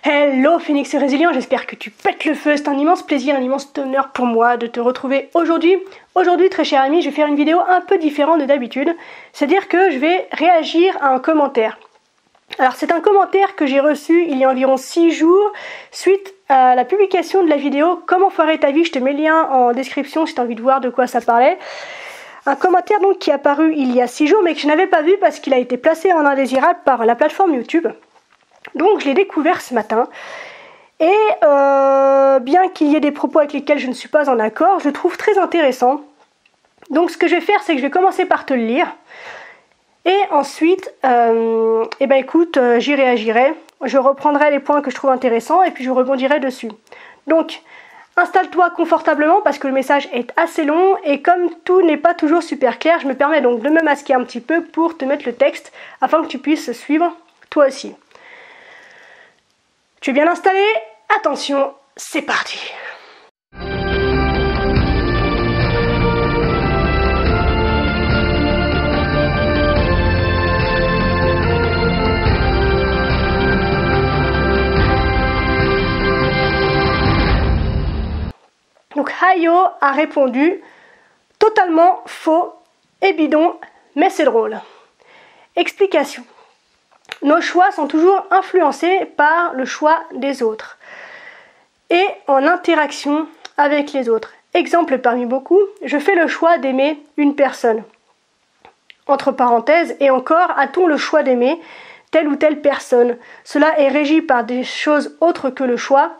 Hello Phoenix et Résilient, j'espère que tu pètes le feu, c'est un immense plaisir, un immense honneur pour moi de te retrouver aujourd'hui. Aujourd'hui, très cher ami, je vais faire une vidéo un peu différente de d'habitude, c'est-à-dire que je vais réagir à un commentaire. Alors c'est un commentaire que j'ai reçu il y a environ 6 jours, suite à la publication de la vidéo « Comment foirer ta vie », je te mets le lien en description si tu as envie de voir de quoi ça parlait. Un commentaire donc qui est apparu il y a 6 jours mais que je n'avais pas vu parce qu'il a été placé en indésirable par la plateforme YouTube. Donc je l'ai découvert ce matin et bien qu'il y ait des propos avec lesquels je ne suis pas en accord, je le trouve très intéressant. Donc ce que je vais faire, c'est que je vais commencer par te le lire et ensuite, j'y réagirai, je reprendrai les points que je trouve intéressants et puis je rebondirai dessus. Donc installe-toi confortablement parce que le message est assez long et comme tout n'est pas toujours super clair, je me permets donc de me masquer un petit peu pour te mettre le texte afin que tu puisses suivre toi aussi. Tu es bien installé? Attention, c'est parti! Donc Hayo a répondu « Totalement faux et bidon, mais c'est drôle ». Explication. Nos choix sont toujours influencés par le choix des autres et en interaction avec les autres. Exemple parmi beaucoup, je fais le choix d'aimer une personne. Entre parenthèses, et encore, a-t-on le choix d'aimer telle ou telle personne? Cela est régi par des choses autres que le choix.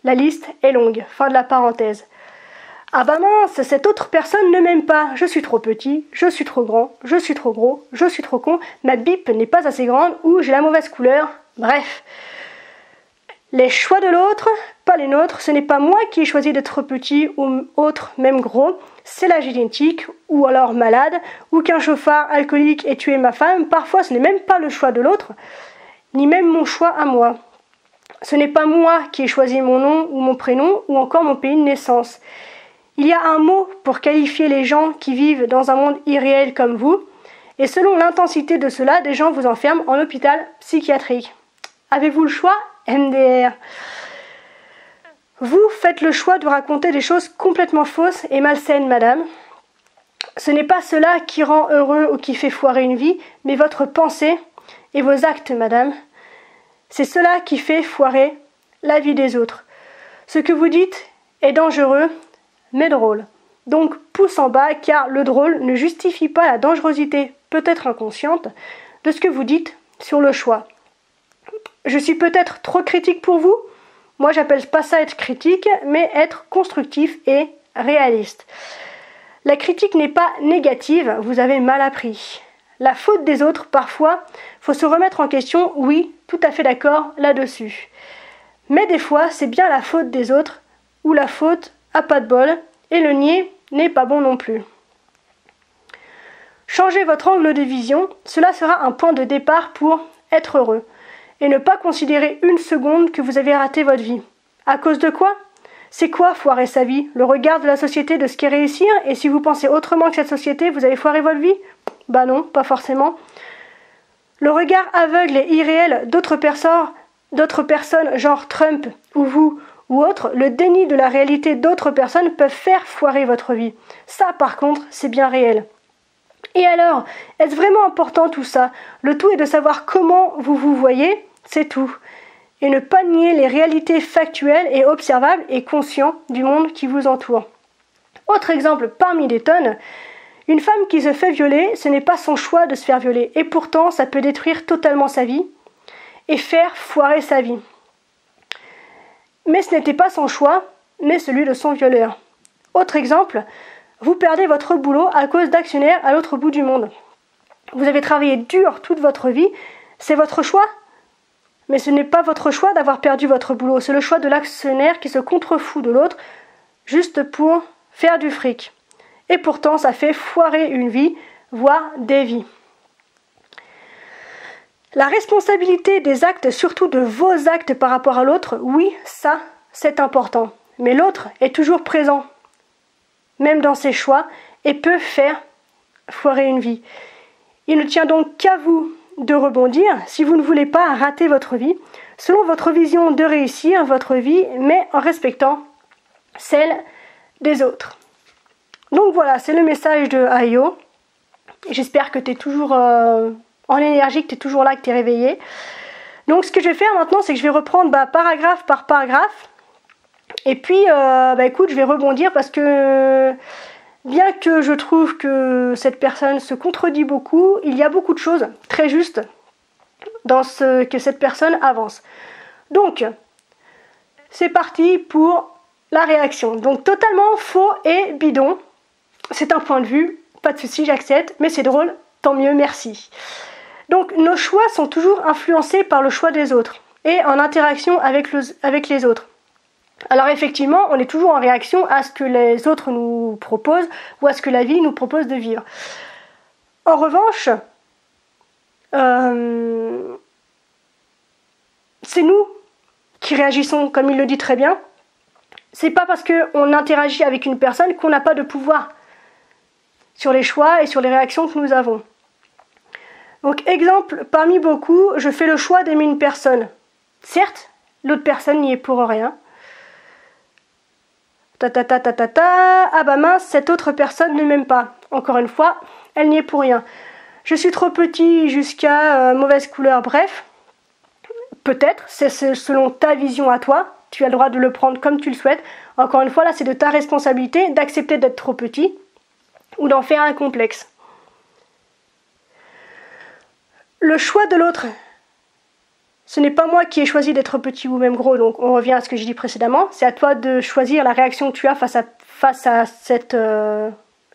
La liste est longue. Fin de la parenthèse. Ah bah mince, cette autre personne ne m'aime pas. Je suis trop petit, je suis trop grand, je suis trop gros, je suis trop con, ma bip n'est pas assez grande ou j'ai la mauvaise couleur. Bref. Les choix de l'autre, pas les nôtres. Ce n'est pas moi qui ai choisi d'être petit ou autre, même gros. C'est la génétique, ou alors malade, ou qu'un chauffard alcoolique ait tué ma femme. Parfois, ce n'est même pas le choix de l'autre, ni même mon choix à moi. Ce n'est pas moi qui ai choisi mon nom ou mon prénom, ou encore mon pays de naissance. Il y a un mot pour qualifier les gens qui vivent dans un monde irréel comme vous, et selon l'intensité de cela, des gens vous enferment en hôpital psychiatrique. Avez-vous le choix? MDR. Vous faites le choix de raconter des choses complètement fausses et malsaines, madame. Ce n'est pas cela qui rend heureux ou qui fait foirer une vie, mais votre pensée et vos actes, madame. C'est cela qui fait foirer la vie des autres. Ce que vous dites est dangereux, mais drôle. Donc pouce en bas car le drôle ne justifie pas la dangerosité, peut-être inconsciente, de ce que vous dites sur le choix. Je suis peut-être trop critique pour vous? Moi j'appelle pas ça être critique, mais être constructif et réaliste. La critique n'est pas négative, vous avez mal appris. La faute des autres, parfois, faut se remettre en question, oui, tout à fait d'accord là-dessus. Mais des fois, c'est bien la faute des autres, ou la faute à pas de bol, et le nier n'est pas bon non plus. Changez votre angle de vision, cela sera un point de départ pour être heureux, et ne pas considérer une seconde que vous avez raté votre vie. À cause de quoi? C'est quoi foirer sa vie? Le regard de la société de ce qu'est réussir? Et si vous pensez autrement que cette société, vous allez foirer votre vie? Bah non, pas forcément. Le regard aveugle et irréel d'autres personnes genre Trump ou vous ou autres, le déni de la réalité d'autres personnes peuvent faire foirer votre vie. Ça par contre, c'est bien réel. Et alors, est-ce vraiment important tout ça? Le tout est de savoir comment vous vous voyez, c'est tout. Et ne pas nier les réalités factuelles et observables et conscients du monde qui vous entoure. Autre exemple parmi des tonnes, une femme qui se fait violer, ce n'est pas son choix de se faire violer. Et pourtant, ça peut détruire totalement sa vie et faire foirer sa vie. Mais ce n'était pas son choix, mais celui de son violeur. Autre exemple, vous perdez votre boulot à cause d'actionnaires à l'autre bout du monde. Vous avez travaillé dur toute votre vie, c'est votre choix? Mais ce n'est pas votre choix d'avoir perdu votre boulot, c'est le choix de l'actionnaire qui se contrefout de l'autre juste pour faire du fric. Et pourtant, ça fait foirer une vie, voire des vies. La responsabilité des actes, surtout de vos actes par rapport à l'autre, oui, ça, c'est important. Mais l'autre est toujours présent, même dans ses choix, et peut faire foirer une vie. Il ne tient donc qu'à vous de rebondir. Si vous ne voulez pas rater votre vie, selon votre vision de réussir votre vie, mais en respectant celle des autres. Donc voilà, c'est le message de Ayo. J'espère que tu es toujours en énergie, que tu es toujours là, que tu es réveillé. Donc ce que je vais faire maintenant, c'est que je vais reprendre paragraphe par paragraphe. Et puis, écoute, je vais rebondir parce que bien que je trouve que cette personne se contredit beaucoup, il y a beaucoup de choses très justes dans ce que cette personne avance. Donc, c'est parti pour la réaction. Donc, totalement faux et bidon. C'est un point de vue, pas de souci, j'accepte, mais c'est drôle, tant mieux, merci. Donc, nos choix sont toujours influencés par le choix des autres et en interaction avec les autres. Alors effectivement, on est toujours en réaction à ce que les autres nous proposent ou à ce que la vie nous propose de vivre. En revanche, c'est nous qui réagissons, comme il le dit très bien. C'est pas parce qu'on interagit avec une personne qu'on n'a pas de pouvoir sur les choix et sur les réactions que nous avons. Donc exemple, parmi beaucoup, je fais le choix d'aimer une personne. Certes, l'autre personne n'y est pour rien. Ah bah mince, cette autre personne ne m'aime pas. Encore une fois, elle n'y est pour rien. Je suis trop petit jusqu'à mauvaise couleur, bref. Peut-être, c'est selon ta vision à toi. Tu as le droit de le prendre comme tu le souhaites. Encore une fois, là, c'est de ta responsabilité d'accepter d'être trop petit ou d'en faire un complexe. Le choix de l'autre, ce n'est pas moi qui ai choisi d'être petit ou même gros, donc on revient à ce que j'ai dit précédemment. C'est à toi de choisir la réaction que tu as face à cet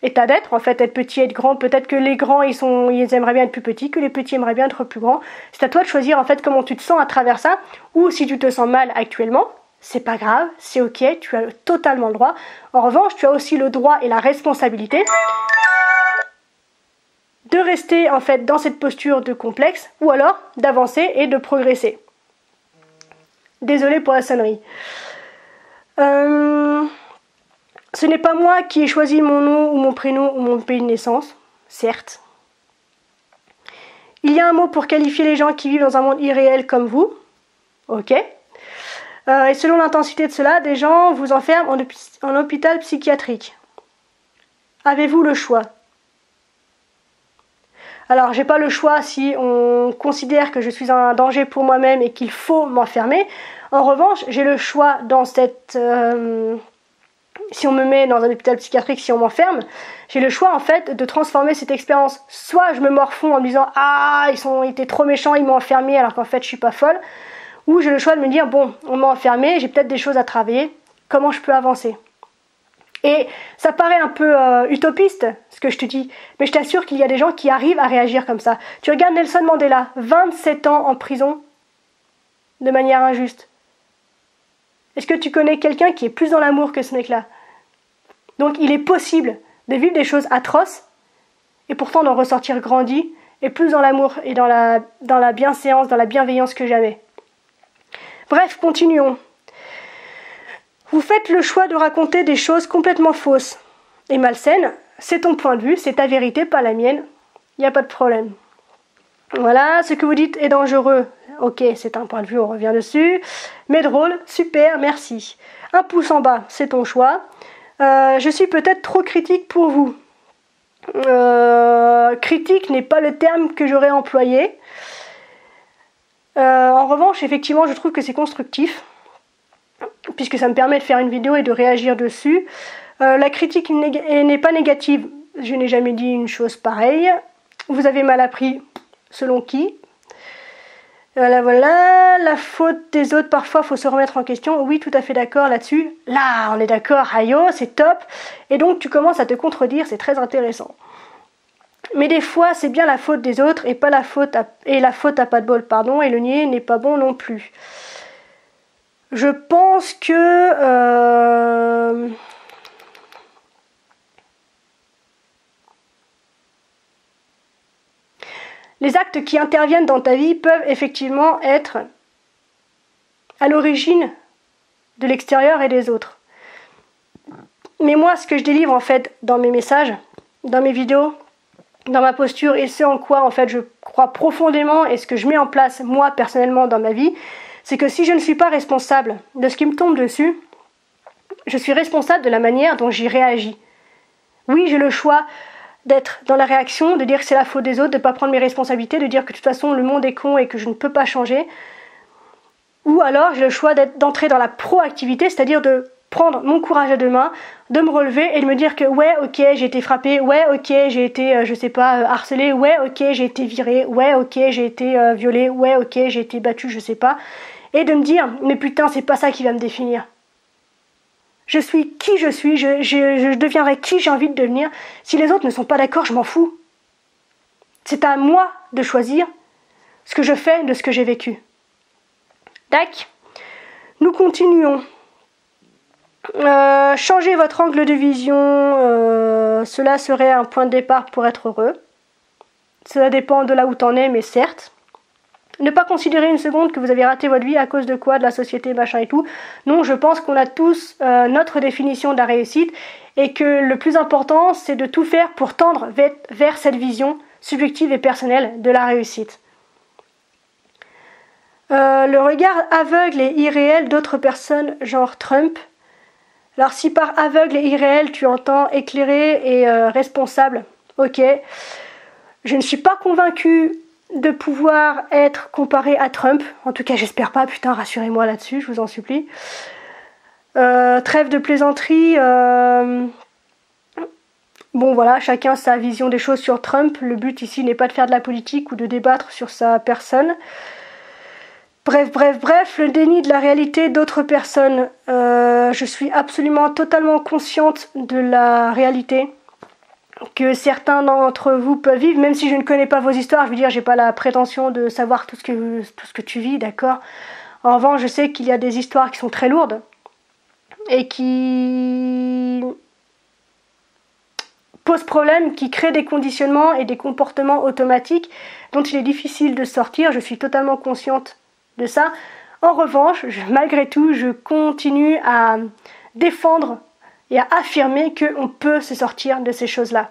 état d'être. En fait, être petit, être grand, peut-être que les grands, ils aimeraient bien être plus petits, que les petits aimeraient bien être plus grands. C'est à toi de choisir en fait comment tu te sens à travers ça, ou si tu te sens mal actuellement, c'est pas grave, c'est ok, tu as totalement le droit. En revanche, tu as aussi le droit et la responsabilité de rester en fait dans cette posture de complexe ou alors d'avancer et de progresser. Désolée pour la sonnerie. Ce n'est pas moi qui ai choisi mon nom ou mon prénom ou mon pays de naissance, certes. Il y a un mot pour qualifier les gens qui vivent dans un monde irréel comme vous. Ok. Et selon l'intensité de cela, des gens vous enferment en hôpital psychiatrique. Avez-vous le choix ? Alors, j'ai pas le choix si on considère que je suis un danger pour moi-même et qu'il faut m'enfermer. En revanche, j'ai le choix dans cette... si on me met dans un hôpital psychiatrique, si on m'enferme, j'ai le choix en fait de transformer cette expérience. Soit je me morfonds en me disant « Ah, ils étaient trop méchants, ils m'ont enfermé alors qu'en fait je suis pas folle ». Ou j'ai le choix de me dire « Bon, on m'a enfermé, j'ai peut-être des choses à travailler, comment je peux avancer ?» Et ça paraît un peu utopiste, ce que je te dis, mais je t'assure qu'il y a des gens qui arrivent à réagir comme ça. Tu regardes Nelson Mandela, 27 ans en prison, de manière injuste. Est-ce que tu connais quelqu'un qui est plus dans l'amour que ce mec-là ? Donc il est possible de vivre des choses atroces, et pourtant d'en ressortir grandi, et plus dans l'amour et dans la bienséance, dans la bienveillance que jamais. Bref, continuons. Vous faites le choix de raconter des choses complètement fausses et malsaines. C'est ton point de vue, c'est ta vérité, pas la mienne. Il n'y a pas de problème. Voilà, ce que vous dites est dangereux. Ok, c'est un point de vue, on revient dessus. Mais drôle, super, merci. Un pouce en bas, c'est ton choix. Je suis peut-être trop critique pour vous. Critique n'est pas le terme que j'aurais employé. En revanche, effectivement, je trouve que c'est constructif, puisque ça me permet de faire une vidéo et de réagir dessus. La critique n'est pas négative, je n'ai jamais dit une chose pareille. Vous avez mal appris, selon qui. Voilà, la faute des autres, parfois, faut se remettre en question. Oui, tout à fait d'accord là-dessus. Là, on est d'accord, Ayo, c'est top. Et donc, tu commences à te contredire, c'est très intéressant. Mais des fois, c'est bien la faute des autres et la faute à pas de bol, pardon, et le nier n'est pas bon non plus. Je pense que les actes qui interviennent dans ta vie peuvent effectivement être à l'origine de l'extérieur et des autres. Mais moi, ce que je délivre en fait dans mes messages, dans mes vidéos, dans ma posture et ce en quoi en fait je crois profondément et ce que je mets en place moi personnellement dans ma vie, c'est que si je ne suis pas responsable de ce qui me tombe dessus, je suis responsable de la manière dont j'y réagis. Oui, j'ai le choix d'être dans la réaction, de dire que c'est la faute des autres, de ne pas prendre mes responsabilités, de dire que de toute façon le monde est con et que je ne peux pas changer. Ou alors j'ai le choix d'entrer dans la proactivité, c'est-à-dire de prendre mon courage à deux mains, de me relever et de me dire que ouais, ok, j'ai été frappée, ouais, ok, j'ai été, je sais pas, harcelée, ouais, ok, j'ai été virée, ouais, ok, j'ai été violée, ouais, ok, j'ai été battue, je sais pas. Et de me dire, mais putain, c'est pas ça qui va me définir. Je suis qui je suis, je deviendrai qui j'ai envie de devenir. Si les autres ne sont pas d'accord, je m'en fous. C'est à moi de choisir ce que je fais de ce que j'ai vécu. Tac. Nous continuons. Changez votre angle de vision, cela serait un point de départ pour être heureux. Cela dépend de là où t'en es, mais certes. Ne pas considérer une seconde que vous avez raté votre vie à cause de quoi, de la société, machin et tout. Non, je pense qu'on a tous notre définition de la réussite et que le plus important, c'est de tout faire pour tendre vers cette vision subjective et personnelle de la réussite. Le regard aveugle et irréel d'autres personnes, genre Trump. Alors si par aveugle et irréel tu entends éclairé et responsable, ok. Je ne suis pas convaincue de pouvoir être comparé à Trump. En tout cas, j'espère pas. Putain, rassurez-moi là-dessus, je vous en supplie. Trêve de plaisanterie. Bon voilà, chacun sa vision des choses sur Trump. Le but ici n'est pas de faire de la politique ou de débattre sur sa personne. Bref, le déni de la réalité d'autres personnes. Je suis absolument totalement consciente de la réalité que certains d'entre vous peuvent vivre, même si je ne connais pas vos histoires. Je veux dire, j'ai pas la prétention de savoir tout ce que tu vis, d'accord. En revanche, je sais qu'il y a des histoires qui sont très lourdes et qui posent problème, qui créent des conditionnements et des comportements automatiques dont il est difficile de sortir. Je suis totalement consciente de ça. En revanche, malgré tout, je continue à défendre et à affirmer qu'on peut se sortir de ces choses-là.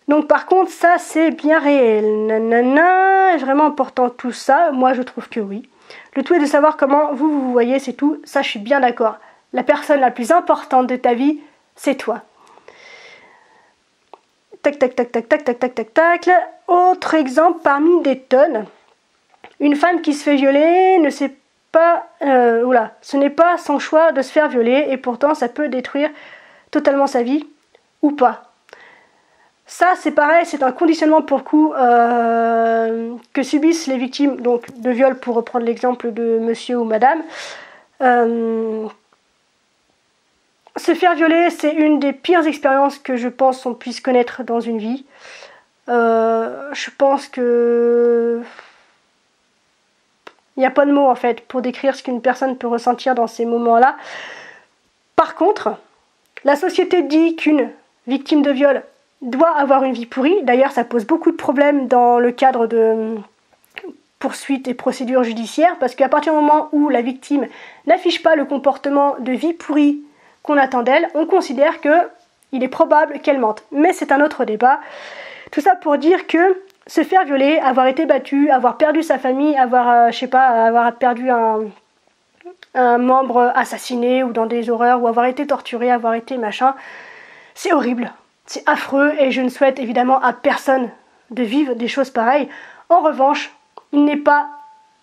Donc par contre, ça c'est bien réel. Nanana, vraiment important tout ça. Moi je trouve que oui. Le tout est de savoir comment vous voyez, c'est tout. Ça je suis bien d'accord. La personne la plus importante de ta vie, c'est toi. Tac. Autre exemple parmi des tonnes. Une femme qui se fait violer ne sait pas, ce n'est pas son choix de se faire violer et pourtant ça peut détruire totalement sa vie ou pas. Ça c'est pareil, c'est un conditionnement pour coup que subissent les victimes donc de viol, pour reprendre l'exemple de monsieur ou madame. Se faire violer, c'est une des pires expériences que je pense on puisse connaître dans une vie. Je pense que il n'y a pas de mots en fait pour décrire ce qu'une personne peut ressentir dans ces moments-là. Par contre, la société dit qu'une victime de viol doit avoir une vie pourrie. D'ailleurs, ça pose beaucoup de problèmes dans le cadre de poursuites et procédures judiciaires, parce qu'à partir du moment où la victime n'affiche pas le comportement de vie pourrie qu'on attend d'elle, on considère qu'il est probable qu'elle mente. Mais c'est un autre débat. Tout ça pour dire que se faire violer, avoir été battu, avoir perdu sa famille, avoir perdu un membre assassiné ou dans des horreurs, ou avoir été torturé, avoir été machin, c'est horrible, c'est affreux et je ne souhaite évidemment à personne de vivre des choses pareilles. En revanche, il n'est pas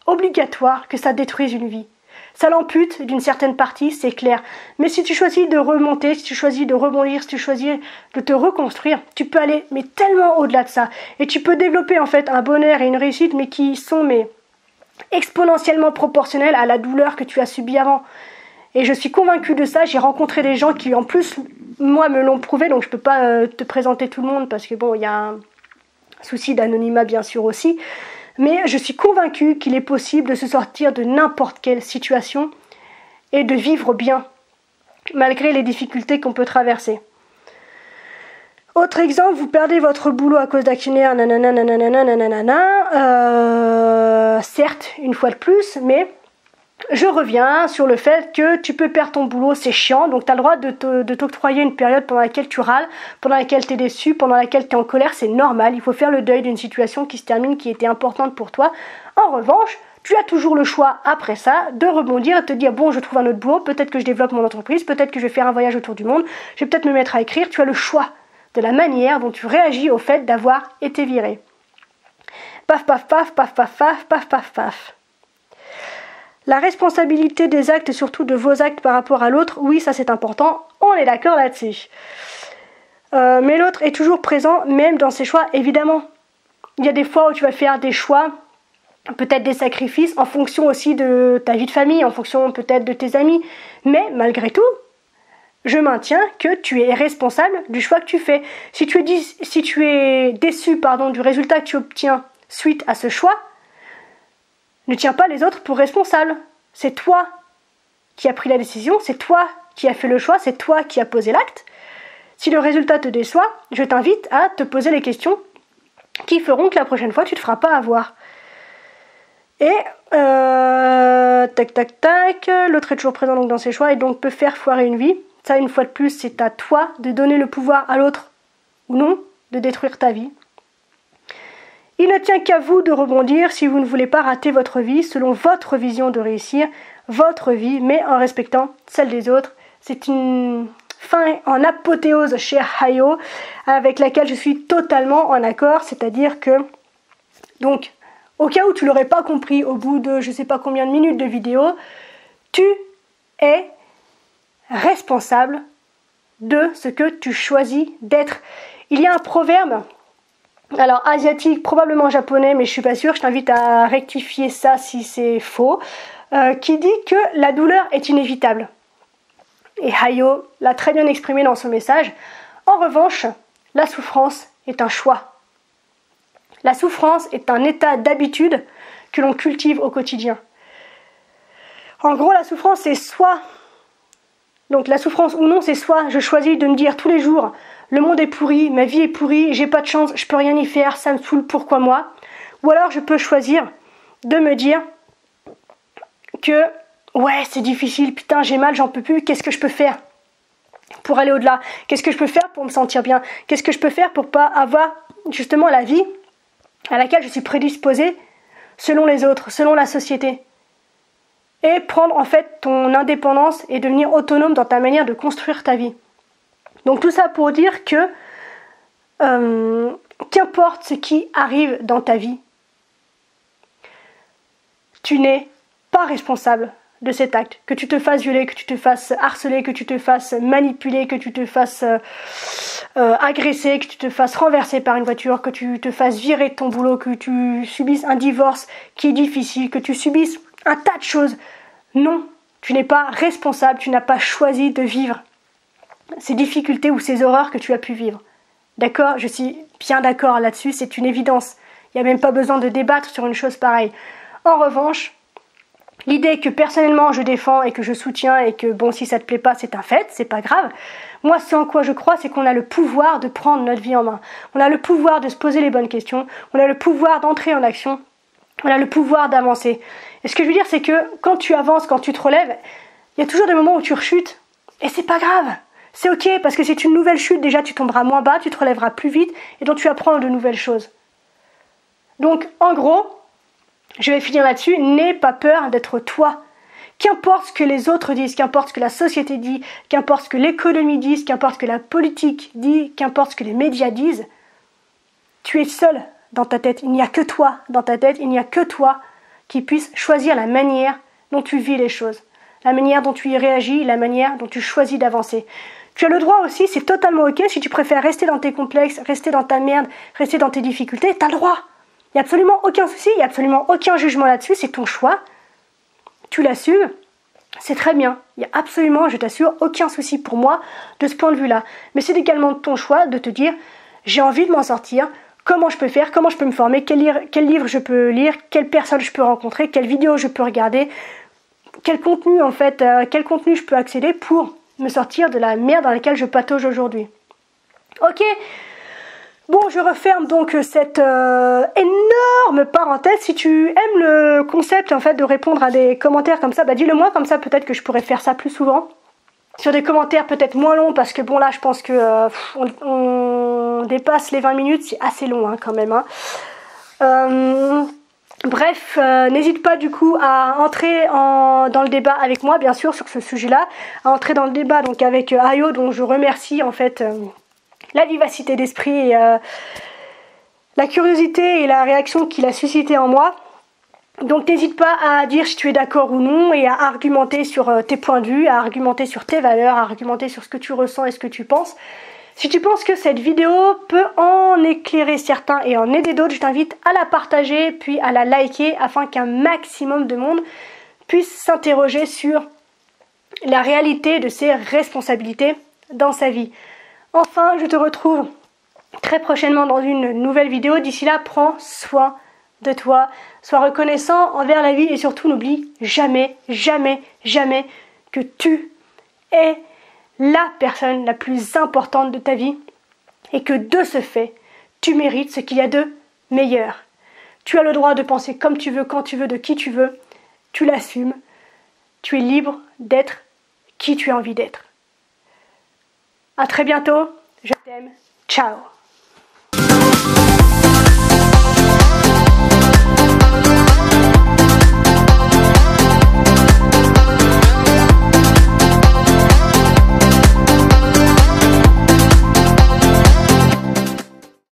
obligatoire que ça détruise une vie. Ça l'ampute d'une certaine partie, c'est clair. Mais si tu choisis de remonter, si tu choisis de rebondir, si tu choisis de te reconstruire, tu peux aller mais tellement au-delà de ça. Et tu peux développer en fait un bonheur et une réussite mais qui sont exponentiellement proportionnels à la douleur que tu as subie avant. Et je suis convaincue de ça. J'ai rencontré des gens qui en plus, moi, me l'ont prouvé. Donc je peux pas te présenter tout le monde parce que bon, il y a un souci d'anonymat bien sûr aussi. Mais je suis convaincue qu'il est possible de se sortir de n'importe quelle situation et de vivre bien, malgré les difficultés qu'on peut traverser. Autre exemple, vous perdez votre boulot à cause d'actionnaires, certes, une fois de plus, mais je reviens sur le fait que tu peux perdre ton boulot, c'est chiant, donc tu as le droit de t'octroyer une période pendant laquelle tu râles, pendant laquelle tu es déçu, pendant laquelle tu es en colère, c'est normal, il faut faire le deuil d'une situation qui se termine, qui était importante pour toi. En revanche, tu as toujours le choix après ça de rebondir et de te dire bon, je trouve un autre boulot, peut-être que je développe mon entreprise, peut-être que je vais faire un voyage autour du monde, je vais peut-être me mettre à écrire. Tu as le choix de la manière dont tu réagis au fait d'avoir été viré. Paf, paf, paf, paf, paf, paf, paf, paf, paf. La responsabilité des actes, surtout de vos actes par rapport à l'autre, oui, ça c'est important, on est d'accord là-dessus. Mais l'autre est toujours présent, même dans ses choix, évidemment. Il y a des fois où tu vas faire des choix, peut-être des sacrifices, en fonction aussi de ta vie de famille, en fonction peut-être de tes amis. Mais malgré tout, je maintiens que tu es responsable du choix que tu fais. Si tu es déçu du résultat que tu obtiens suite à ce choix, ne tiens pas les autres pour responsables. C'est toi qui as pris la décision, c'est toi qui as fait le choix, c'est toi qui as posé l'acte. Si le résultat te déçoit, je t'invite à te poser les questions qui feront que la prochaine fois, tu ne te feras pas avoir. Et, tac, tac, tac, l'autre est toujours présent donc dans ses choix et donc peut faire foirer une vie. Ça, une fois de plus, c'est à toi de donner le pouvoir à l'autre ou non de détruire ta vie. Il ne tient qu'à vous de rebondir si vous ne voulez pas rater votre vie selon votre vision de réussir votre vie, mais en respectant celle des autres. C'est une fin en apothéose chez Hayo, avec laquelle je suis totalement en accord, c'est-à-dire que, donc, au cas où tu l'aurais pas compris au bout de je sais pas combien de minutes de vidéo, tu es responsable de ce que tu choisis d'être. Il y a un proverbe, alors asiatique, probablement japonais, mais je suis pas sûre, je t'invite à rectifier ça si c'est faux, qui dit que la douleur est inévitable. Et Hayo l'a très bien exprimé dans son message. En revanche, la souffrance est un choix. La souffrance est un état d'habitude que l'on cultive au quotidien. En gros, la souffrance, c'est soit... Donc la souffrance ou non, c'est soit je choisis de me dire tous les jours le monde est pourri, ma vie est pourrie, j'ai pas de chance, je peux rien y faire, ça me saoule, pourquoi moi? Ou alors je peux choisir de me dire que ouais, c'est difficile, putain, j'ai mal, j'en peux plus, qu'est-ce que je peux faire pour aller au-delà? Qu'est-ce que je peux faire pour me sentir bien? Qu'est-ce que je peux faire pour pas avoir justement la vie à laquelle je suis prédisposée selon les autres, selon la société? Et prendre en fait ton indépendance et devenir autonome dans ta manière de construire ta vie. Donc tout ça pour dire que qu'importe ce qui arrive dans ta vie, tu n'es pas responsable de cet acte. Que tu te fasses violer, que tu te fasses harceler, que tu te fasses manipuler, que tu te fasses agresser, que tu te fasses renverser par une voiture, que tu te fasses virer de ton boulot, que tu subisses un divorce qui est difficile, que tu subisses un tas de choses. Non, tu n'es pas responsable, tu n'as pas choisi de vivre ces difficultés ou ces horreurs que tu as pu vivre. D'accord? Je suis bien d'accord là-dessus, c'est une évidence. Il n'y a même pas besoin de débattre sur une chose pareille. En revanche, l'idée que personnellement je défends et que je soutiens et que bon, si ça te plaît pas, c'est un fait, c'est pas grave. Moi, ce en quoi je crois, c'est qu'on a le pouvoir de prendre notre vie en main. On a le pouvoir de se poser les bonnes questions. On a le pouvoir d'entrer en action. On a le pouvoir d'avancer. Et ce que je veux dire, c'est que quand tu avances, quand tu te relèves, il y a toujours des moments où tu rechutes. Et c'est pas grave. C'est ok, parce que c'est une nouvelle chute. Déjà, tu tomberas moins bas, tu te relèveras plus vite, et donc tu apprends de nouvelles choses. Donc, en gros, je vais finir là-dessus. N'aie pas peur d'être toi. Qu'importe ce que les autres disent, qu'importe ce que la société dit, qu'importe ce que l'économie dit, qu'importe ce que la politique dit, qu'importe ce que les médias disent, tu es seul dans ta tête. Il n'y a que toi dans ta tête. Il n'y a que toi qui puisse choisir la manière dont tu vis les choses, la manière dont tu y réagis, la manière dont tu choisis d'avancer. Tu as le droit aussi, c'est totalement ok, si tu préfères rester dans tes complexes, rester dans ta merde, rester dans tes difficultés, tu as le droit. Il n'y a absolument aucun souci, il n'y a absolument aucun jugement là-dessus, c'est ton choix. Tu l'assumes, c'est très bien. Il n'y a absolument, je t'assure, aucun souci pour moi de ce point de vue-là. Mais c'est également ton choix de te dire, j'ai envie de m'en sortir, comment je peux faire, comment je peux me former, quel livre je peux lire, quelle personne je peux rencontrer, quelle vidéo je peux regarder, quel contenu je peux accéder pour me sortir de la merde dans laquelle je patauge aujourd'hui. Ok, bon, je referme donc cette énorme parenthèse. Si tu aimes le concept en fait de répondre à des commentaires comme ça, bah dis-le moi, comme ça peut-être que je pourrais faire ça plus souvent. Sur des commentaires peut-être moins longs, parce que bon là je pense que on dépasse les 20 minutes, c'est assez long hein, quand même. Hein. Bref, n'hésite pas du coup à entrer dans le débat avec moi, bien sûr, sur ce sujet-là, à entrer dans le débat donc avec Ayo, dont je remercie en fait la vivacité d'esprit et la curiosité et la réaction qu'il a suscité en moi. Donc n'hésite pas à dire si tu es d'accord ou non et à argumenter sur tes points de vue, à argumenter sur tes valeurs, à argumenter sur ce que tu ressens et ce que tu penses. Si tu penses que cette vidéo peut en éclairer certains et en aider d'autres, je t'invite à la partager puis à la liker afin qu'un maximum de monde puisse s'interroger sur la réalité de ses responsabilités dans sa vie. Enfin, je te retrouve très prochainement dans une nouvelle vidéo. D'ici là, prends soin de toi, sois reconnaissant envers la vie et surtout n'oublie jamais, jamais, jamais que tu es la personne la plus importante de ta vie et que de ce fait, tu mérites ce qu'il y a de meilleur. Tu as le droit de penser comme tu veux, quand tu veux, de qui tu veux. Tu l'assumes. Tu es libre d'être qui tu as envie d'être. À très bientôt. Je t'aime. Ciao.